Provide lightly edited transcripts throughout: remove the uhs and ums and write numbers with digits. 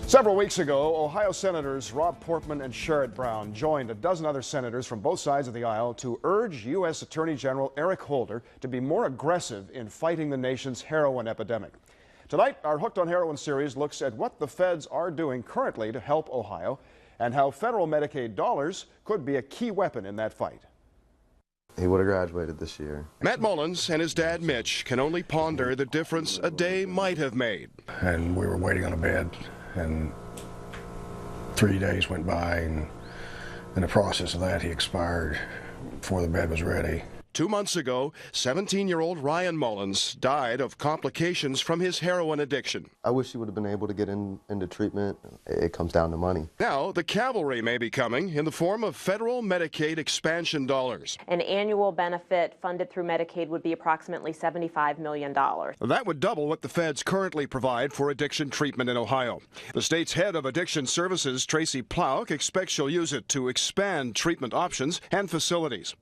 Several weeks ago, Ohio Senators Rob Portman and Sherrod joined a dozen other senators from both sides of the aisle to urge U.S. Attorney General Eric Holder to be more aggressive in fighting the nation's heroin epidemic. Tonight, our Hooked on Heroin series looks at what the feds are doing currently to help Ohio and how federal Medicaid dollars could be a key weapon in that fight. He would have graduated this year. Matt Mullins and his dad Mitch can only ponder the difference a day might have made. And we were waiting on a bed, and 3 days went by, and in the process of that, he expired before the bed was ready. 2 months ago, 17-year-old Ryan Mullins died of complications from his heroin addiction. I wish he would have been able to get into treatment. It comes down to money. Now, the cavalry may be coming in the form of federal Medicaid expansion dollars. An annual benefit funded through Medicaid would be approximately $75 million. That would double what the feds currently provide for addiction treatment in Ohio. The state's head of addiction services, Tracy Plouck, expects she'll use it to expand treatment options and facilities.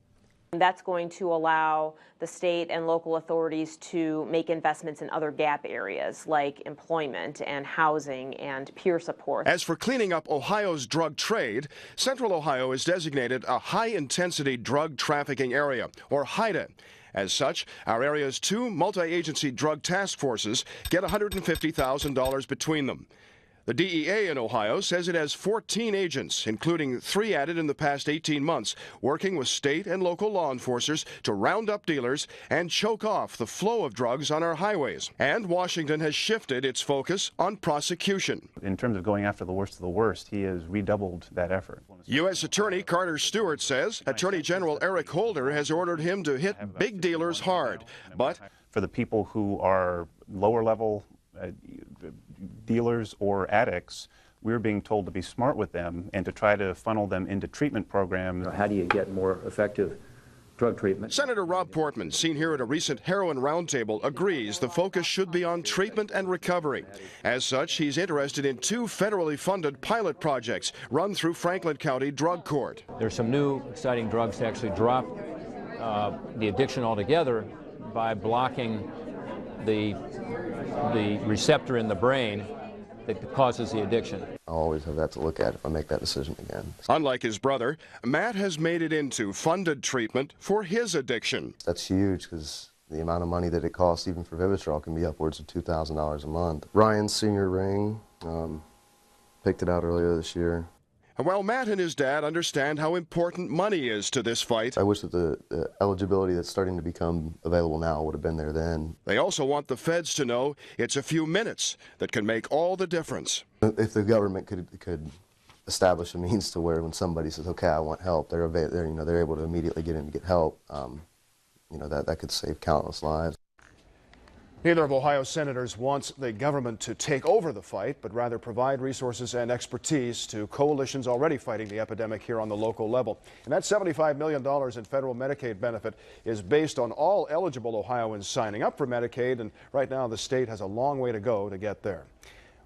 That's going to allow the state and local authorities to make investments in other gap areas like employment and housing and peer support. As for cleaning up Ohio's drug trade, Central Ohio is designated a high-intensity drug trafficking area, or HIDA. As such, our area's two multi-agency drug task forces get $150,000 between them. The DEA in Ohio says it has 14 agents, including 3 added in the past 18 months, working with state and local law enforcers to round up dealers and choke off the flow of drugs on our highways. And Washington has shifted its focus on prosecution. In terms of going after the worst of the worst, he has redoubled that effort. U.S. Attorney Carter Stewart says Attorney General Eric Holder has ordered him to hit big dealers hard. But for the people who are lower level dealers or addicts, we're being told to be smart with them and to try to funnel them into treatment programs. How do you get more effective drug treatment? Senator Rob Portman, seen here at a recent heroin roundtable, agrees the focus should be on treatment and recovery. As such, he's interested in 2 federally funded pilot projects run through Franklin County Drug Court. There's some new exciting drugs to actually drop the addiction altogether by blocking the receptor in the brain that causes the addiction. I'll always have that to look at if I make that decision again. Unlike his brother, Matt has made it into funded treatment for his addiction. That's huge because the amount of money that it costs, even for Vivitrol, can be upwards of $2,000 a month. Ryan's senior ring, picked it out earlier this year. While Matt and his dad understand how important money is to this fight, I wish that the eligibility that's starting to become available now would have been there then. They also want the feds to know it's a few minutes that can make all the difference. If the government could establish a means to where when somebody says, "Okay, I want help," they're able to immediately get in and get help. That could save countless lives. Neither of Ohio's senators wants the government to take over the fight, but rather provide resources and expertise to coalitions already fighting the epidemic here on the local level. And that $75 million in federal Medicaid benefit is based on all eligible Ohioans signing up for Medicaid, and right now the state has a long way to go to get there.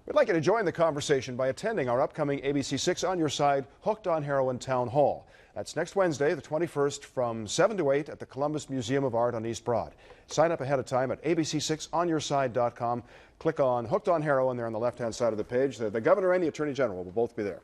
We'd like you to join the conversation by attending our upcoming ABC 6 On Your Side Hooked on Heroin Town Hall. That's next Wednesday, the 21st, from 7 to 8 at the Columbus Museum of Art on East Broad. Sign up ahead of time at abc6onyourside.com. Click on Hooked on Heroin there on the left-hand side of the page. The governor and the attorney general will both be there.